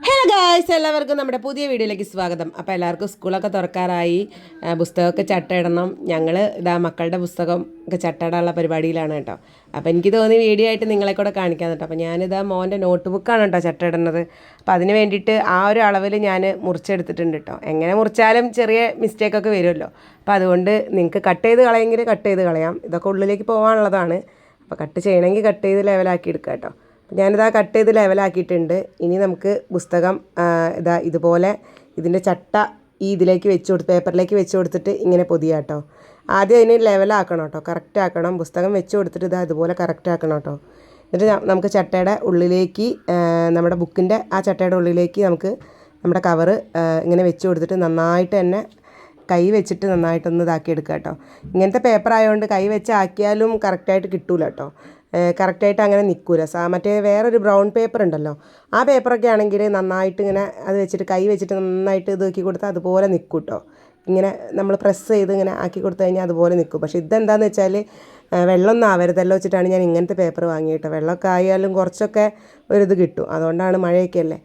Hello guys, എല്ലാവർക്കും നമ്മുടെ പുതിയ വീഡിയോയിലേക്ക് സ്വാഗതം. അപ്പോൾ എല്ലാവർക്കും സ്കൂളൊക്കെ തുറക്കാറായി, പുസ്തകമൊക്കെ ചട്ടയിടണം. ഞങ്ങൾ ഇതാ മക്കളുടെ പുസ്തകം ഒക്കെ ചട്ടയിടാനുള്ള പരിപാടിയിലാണ് കേട്ടോ. അപ്പോൾ എനിക്ക് തോന്നി വീഡിയോ ആയിട്ട് നിങ്ങളെ കൂടെ കാണിക്കാൻ കേട്ടോ. അപ്പോൾ ഞാനിതാ മോൻ്റെ നോട്ട് ബുക്കാണ് കേട്ടോ ചട്ടയിടുന്നത്. അപ്പോൾ അതിന് വേണ്ടിയിട്ട് ആ ഒരു അളവിൽ ഞാൻ മുറിച്ചെടുത്തിട്ടുണ്ട് കേട്ടോ. എങ്ങനെ മുറിച്ചാലും ചെറിയ മിസ്റ്റേക്കൊക്കെ വരുമല്ലോ. അപ്പോൾ അതുകൊണ്ട് നിങ്ങൾക്ക് കട്ട് ചെയ്ത് കളയെങ്കിൽ കട്ട് ചെയ്ത് കളയാം. ഇതൊക്കെ ഉള്ളിലേക്ക് പോകാനുള്ളതാണ്. അപ്പോൾ കട്ട് ചെയ്യണമെങ്കിൽ കട്ട് ചെയ്ത് ലെവലാക്കി എടുക്കാം കേട്ടോ. ഞാനിതാ കട്ട് ചെയ്ത് ലെവലാക്കിയിട്ടുണ്ട്. ഇനി നമുക്ക് പുസ്തകം ഇതുപോലെ ഇതിൻ്റെ ചട്ട ഇതിലേക്ക് വെച്ച് കൊടുത്ത് പേപ്പറിലേക്ക് വെച്ച് കൊടുത്തിട്ട് ഇങ്ങനെ പൊതിയാം കേട്ടോ. ആദ്യം അതിന് ലെവലാക്കണം കേട്ടോ, കറക്റ്റ് ആക്കണം. പുസ്തകം വെച്ച് കൊടുത്തിട്ട് ഇതുപോലെ കറക്റ്റ് ആക്കണം കേട്ടോ. എന്നിട്ട് നമുക്ക് ചട്ടയുടെ ഉള്ളിലേക്ക് നമ്മുടെ ബുക്കിൻ്റെ ആ ചട്ടയുടെ ഉള്ളിലേക്ക് നമുക്ക് നമ്മുടെ കവറ് ഇങ്ങനെ വെച്ച് കൊടുത്തിട്ട് നന്നായിട്ട് തന്നെ കൈ വെച്ചിട്ട് നന്നായിട്ടൊന്ന് ഇതാക്കി എടുക്കുക കേട്ടോ. ഇങ്ങനത്തെ പേപ്പർ ആയതുകൊണ്ട് കൈ വെച്ച് ആക്കിയാലും കറക്റ്റായിട്ട് കിട്ടൂല കേട്ടോ. കറക്റ്റായിട്ട് അങ്ങനെ നിൽക്കൂല. മറ്റേ വേറൊരു ബ്രൗൺ പേപ്പർ ഉണ്ടല്ലോ, ആ പേപ്പറൊക്കെ ആണെങ്കിൽ നന്നായിട്ട് ഇങ്ങനെ അത് വെച്ചിട്ട് കൈ വെച്ചിട്ട് നന്നായിട്ട് ഇതാക്കി കൊടുത്താൽ അതുപോലെ നിൽക്കും കേട്ടോ. ഇങ്ങനെ നമ്മൾ പ്രസ് ചെയ്ത് ഇങ്ങനെ ആക്കി കൊടുത്തു കഴിഞ്ഞാൽ അതുപോലെ നിൽക്കും. പക്ഷേ ഇതെന്താണെന്ന് വെച്ചാൽ വെള്ളമൊന്നും ആവരുതല്ലോ വെച്ചിട്ടാണ് ഞാൻ ഇങ്ങനത്തെ പേപ്പർ വാങ്ങിയിട്ടോ. വെള്ളമൊക്കെ ആയാലും കുറച്ചൊക്കെ ഒരിത് കിട്ടും. അതുകൊണ്ടാണ് മഴയൊക്കെ അല്ലേ,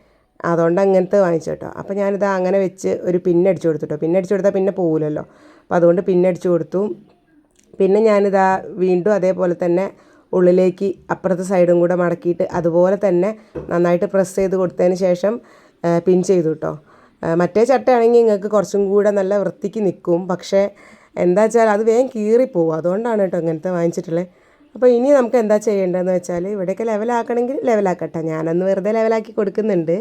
അതുകൊണ്ട് അങ്ങനത്തെ വാങ്ങിച്ചു കേട്ടോ. അപ്പോൾ ഞാനിത് അങ്ങനെ വെച്ച് ഒരു പിന്നടിച്ചു കൊടുത്തിട്ടോ. പിന്നടിച്ചു കൊടുത്താൽ പിന്നെ പോകില്ലല്ലോ, അപ്പോൾ അതുകൊണ്ട് പിന്നടിച്ചു കൊടുത്തു. പിന്നെ ഞാനിതാ വീണ്ടും അതേപോലെ തന്നെ ഉള്ളിലേക്ക് അപ്പുറത്തെ സൈഡും കൂടെ മടക്കിയിട്ട് അതുപോലെ തന്നെ നന്നായിട്ട് പ്രസ് ചെയ്ത് കൊടുത്തതിന് ശേഷം പിൻ ചെയ്തു കേട്ടോ. മറ്റേ ചട്ടയാണെങ്കിൽ നിങ്ങൾക്ക് കുറച്ചും കൂടെ നല്ല വൃത്തിക്ക് നിൽക്കും. പക്ഷേ എന്താ വെച്ചാൽ അത് വേഗം കീറിപ്പോവും. അതുകൊണ്ടാണ് കേട്ടോ ഇങ്ങനത്തെ വാങ്ങിച്ചിട്ടുള്ളത്. അപ്പോൾ ഇനി നമുക്ക് എന്താ ചെയ്യേണ്ടതെന്ന് വെച്ചാൽ ഇവിടെയൊക്കെ ലെവലാക്കണമെങ്കിൽ ലെവലാക്കട്ടെ, ഞാനൊന്ന് വെറുതെ ലെവലാക്കി കൊടുക്കുന്നുണ്ട്.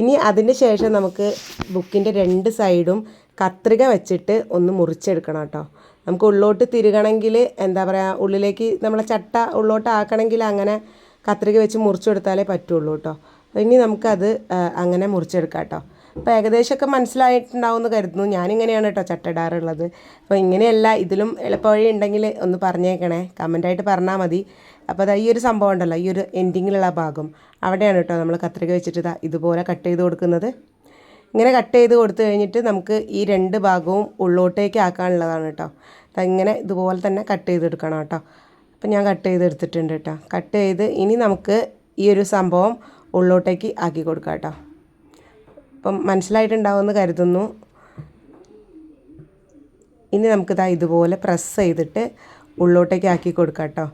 ഇനി അതിന് ശേഷം നമുക്ക് ബുക്കിൻ്റെ രണ്ട് സൈഡും കത്രിക വെച്ചിട്ട് ഒന്ന് മുറിച്ചെടുക്കണം കേട്ടോ. നമുക്ക് ഉള്ളോട്ട് തിരുകണമെങ്കിൽ എന്താ പറയുക, ഉള്ളിലേക്ക് നമ്മളെ ചട്ട ഉള്ളോട്ട് ആക്കണമെങ്കിൽ അങ്ങനെ കത്രിക വെച്ച് മുറിച്ച് കൊടുത്താലേ പറ്റുള്ളൂ കേട്ടോ. ഇനി നമുക്കത് അങ്ങനെ മുറിച്ചെടുക്കാം കേട്ടോ. അപ്പോൾ ഏകദേശമൊക്കെ മനസ്സിലായിട്ടുണ്ടാവുമെന്ന് കരുതുന്നു. ഞാനിങ്ങനെയാണ് കേട്ടോ ചട്ട ഇടാറുള്ളത്. അപ്പോൾ ഇങ്ങനെയല്ല, ഇതിലും എളുപ്പവഴി ഉണ്ടെങ്കിൽ ഒന്ന് പറഞ്ഞേക്കണേ, കമൻറ്റായിട്ട് പറഞ്ഞാൽ മതി. അപ്പോൾ ഈ ഒരു സംഭവം ഉണ്ടല്ലോ, ഈ ഒരു എൻഡിങ്ങിലുള്ള ഭാഗം അവിടെയാണ് കേട്ടോ നമ്മൾ കത്രിക വെച്ചിട്ട് ഇതുപോലെ കട്ട് ചെയ്ത് കൊടുക്കുന്നത്. ഇങ്ങനെ കട്ട് ചെയ്ത് കൊടുത്തു കഴിഞ്ഞിട്ട് നമുക്ക് ഈ രണ്ട് ഭാഗവും ഉള്ളോട്ടേക്ക് ആക്കാനുള്ളതാണ് കേട്ടോ. ഇങ്ങനെ ഇതുപോലെ തന്നെ കട്ട് ചെയ്തെടുക്കണം കേട്ടോ. അപ്പം ഞാൻ കട്ട് ചെയ്തെടുത്തിട്ടുണ്ട് കേട്ടോ. കട്ട് ചെയ്ത് ഇനി നമുക്ക് ഈ ഒരു സംഭവം ഉള്ളോട്ടേക്ക് ആക്കി കൊടുക്കാം കേട്ടോ. അപ്പം മനസ്സിലായിട്ടുണ്ടാവുമെന്ന് കരുതുന്നു. ഇനി നമുക്കിതാ ഇതുപോലെ പ്രസ് ചെയ്തിട്ട് ഉള്ളോട്ടേക്ക് ആക്കി കൊടുക്കാം കേട്ടോ.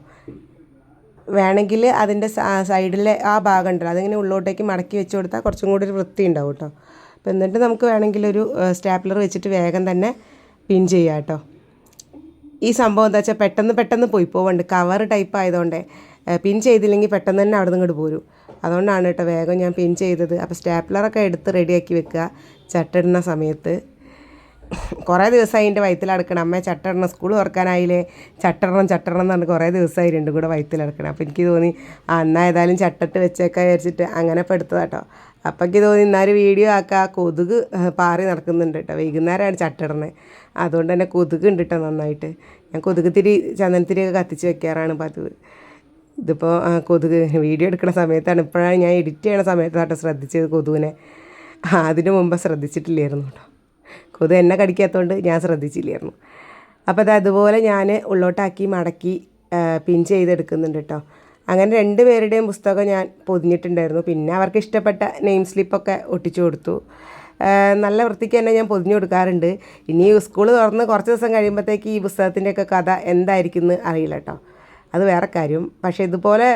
വേണമെങ്കിൽ അതിൻ്റെ സൈഡിലെ ആ ഭാഗം ഉണ്ടല്ലോ, അതിങ്ങനെ ഉള്ളോട്ടേക്ക് മടക്കി വെച്ച് കൊടുത്താൽ കുറച്ചും കൂടി ഒരു വൃത്തി ഉണ്ടാവും കേട്ടോ. അപ്പോൾ എന്നിട്ട് നമുക്ക് വേണമെങ്കിൽ ഒരു സ്റ്റാപ്ലർ വെച്ചിട്ട് വേഗം തന്നെ പിൻ ചെയ്യാം കേട്ടോ. ഈ സംഭവം എന്താ വെച്ചാൽ പെട്ടെന്ന് പോയി പോവുന്നുണ്ട്, കവർ ടൈപ്പ് ആയതുകൊണ്ടേ പിൻ ചെയ്തില്ലെങ്കിൽ പെട്ടെന്ന് തന്നെ അവിടെ നിന്ന് ഇങ്ങോട്ട് പോരും. അതുകൊണ്ടാണ് കേട്ടോ വേഗം ഞാൻ പിൻ ചെയ്തത്. അപ്പോൾ സ്റ്റാപ്ലറൊക്കെ എടുത്ത് റെഡിയാക്കി വെക്കുക ചട്ടിടുന്ന സമയത്ത്. കുറേ ദിവസമായി എൻ്റെ വയറ്റിലടക്കണം, അമ്മ ചട്ടിടണം, സ്കൂൾ തുറക്കാനായില്ലേ, ചട്ടിടണം എന്ന് പറഞ്ഞ് കുറേ ദിവസമായി രണ്ടും കൂടെ വയറ്റിലടക്കണം. അപ്പോൾ എനിക്ക് തോന്നി എന്നാൽ ഏതായാലും ചട്ടിട്ട് വെച്ചേക്കാൻ വിചാരിച്ചിട്ട് അങ്ങനെ ഇപ്പോൾ എടുത്തതാട്ടോ. അപ്പോൾ എനിക്ക് തോന്നി ഇന്നാലും വീഡിയോ ആക്കുക. കൊതുക് പാറി നടക്കുന്നുണ്ട് കേട്ടോ. വൈകുന്നേരമാണ് ചട്ടിടണേ, അതുകൊണ്ട് തന്നെ കൊതുക് ഉണ്ട് കേട്ടോ നന്നായിട്ട്. ഞാൻ കൊതുക് തിരി ചന്ദനത്തിരിയൊക്കെ കത്തിച്ച് വെക്കാറാണ് പതിവ്. ഇതിപ്പോൾ കൊതുക് വീഡിയോ എടുക്കുന്ന സമയത്താണ്, ഇപ്പോഴാണ് ഞാൻ എഡിറ്റ് ചെയ്യണ സമയത്താട്ടോ ശ്രദ്ധിച്ചത് കൊതുകിനെ. അതിന് മുമ്പ് ശ്രദ്ധിച്ചിട്ടില്ലായിരുന്നു കേട്ടോ. കൊതുക് എന്നെ കടിക്കാത്തതുകൊണ്ട് ഞാൻ ശ്രദ്ധിച്ചില്ലായിരുന്നു. അപ്പോൾ അതുപോലെ ഞാൻ ഉള്ളോട്ടാക്കി മടക്കി പിൻ ചെയ്തെടുക്കുന്നുണ്ട് കേട്ടോ. അങ്ങനെ രണ്ട് പേരുടെയും പുസ്തകം ഞാൻ പൊതിഞ്ഞിട്ടുണ്ടായിരുന്നു. പിന്നെ അവർക്ക് ഇഷ്ടപ്പെട്ട നെയിം സ്ലിപ്പൊക്കെ ഒട്ടിച്ചു കൊടുത്തു. നല്ല വൃത്തിക്ക് തന്നെ ഞാൻ പൊതിഞ്ഞു കൊടുക്കാറുണ്ട്. ഇനി സ്കൂൾ തുറന്ന് കുറച്ച് ദിവസം കഴിയുമ്പോഴത്തേക്ക് ഈ പുസ്തകത്തിൻ്റെയൊക്കെ കഥ എന്തായിരിക്കും എന്ന് അറിയില്ല കേട്ടോ, അത് വേറെ കാര്യം. പക്ഷേ ഇതുപോലെ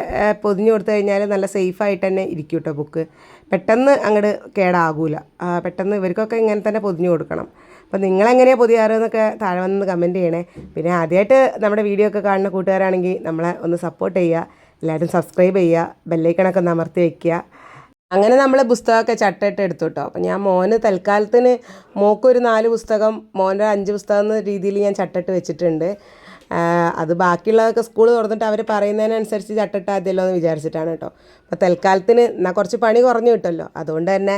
പൊതിഞ്ഞു കൊടുത്തു കഴിഞ്ഞാൽ നല്ല സേഫായിട്ട് തന്നെ ഇരിക്കും കേട്ടോ ബുക്ക്. പെട്ടെന്ന് അങ്ങോട്ട് കേടാകൂല. പെട്ടെന്ന് ഇവർക്കൊക്കെ ഇങ്ങനെ തന്നെ പൊതിഞ്ഞു കൊടുക്കണം. അപ്പോൾ നിങ്ങളെങ്ങനെയാണ് പൊതിയാറ് എന്നൊക്കെ താഴെ വന്ന് കമൻറ്റ് ചെയ്യണേ. പിന്നെ ആദ്യമായിട്ട് നമ്മുടെ വീഡിയോ ഒക്കെ കാണുന്ന കൂട്ടുകാരാണെങ്കിൽ നമ്മളെ ഒന്ന് സപ്പോർട്ട് ചെയ്യുക, എല്ലാവരും സബ്സ്ക്രൈബ് ചെയ്യുക, ബെല്ലൈക്കണൊക്കെ ഒന്ന് അമർത്തി വയ്ക്കുക. അങ്ങനെ നമ്മൾ പുസ്തകമൊക്കെ ചട്ടയിട്ട് എടുത്തു കേട്ടോ. അപ്പോൾ ഞാൻ മോന് തൽക്കാലത്തിന് മോക്കൊരു 4 പുസ്തകം, മോൻ്റെ 5 പുസ്തകം എന്ന രീതിയിൽ ഞാൻ ചട്ടിട്ട് വെച്ചിട്ടുണ്ട്. അത് ബാക്കിയുള്ളതൊക്കെ സ്കൂൾ തുറന്നിട്ട് അവർ പറയുന്നതിനനുസരിച്ച് ചട്ടിട്ടാൽ മതിയല്ലോ എന്ന് വിചാരിച്ചിട്ടാണ് കേട്ടോ. അപ്പോൾ തൽക്കാലത്തിന് എന്നാൽ കുറച്ച് പണി കുറഞ്ഞു കിട്ടുമല്ലോ, അതുകൊണ്ട് തന്നെ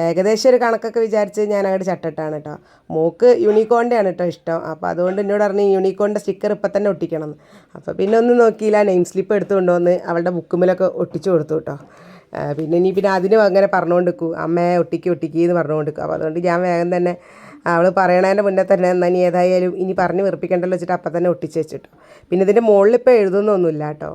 ഏകദേശം ഒരു കണക്കൊക്കെ വിചാരിച്ച് ഞാൻ അങ്ങോട്ട് ചട്ടിട്ടാണ് കേട്ടോ. മോക്ക് യൂണിക്കോണിൻ്റെ ആണ് കേട്ടോ ഇഷ്ടം. അപ്പോൾ അതുകൊണ്ട് എന്നോട് പറഞ്ഞ് യൂണിക്കോണിൻ്റെ സ്റ്റിക്കർ ഇപ്പം തന്നെ ഒട്ടിക്കണം. അപ്പോൾ പിന്നെ ഒന്നും നോക്കിയില്ല, നെയിം സ്ലിപ്പ് എടുത്തു കൊണ്ടുവന്ന് അവളുടെ ബുക്കുമ്മിലൊക്കെ ഒട്ടിച്ചു കൊടുത്തു കേട്ടോ. പിന്നെ അതിനും അങ്ങനെ പറഞ്ഞുകൊണ്ടിരിക്കും, അമ്മയെ ഒട്ടിക്ക് എന്ന് പറഞ്ഞുകൊണ്ടിരിക്കും. അപ്പോൾ അതുകൊണ്ട് ഞാൻ വേഗം തന്നെ അവൾ പറയണതിൻ്റെ മുന്നേ തന്നെ എന്നാൽ ഇനി ഏതായാലും ഇനി പറഞ്ഞ് വെറുപ്പിക്കണ്ടല്ലോ വെച്ചിട്ട് അപ്പം തന്നെ ഒട്ടിച്ച് വെച്ചിട്ടു. പിന്നെ ഇതിൻ്റെ മുകളിൽ ഇപ്പോൾ എഴുതുന്നൊന്നുമില്ല കേട്ടോ.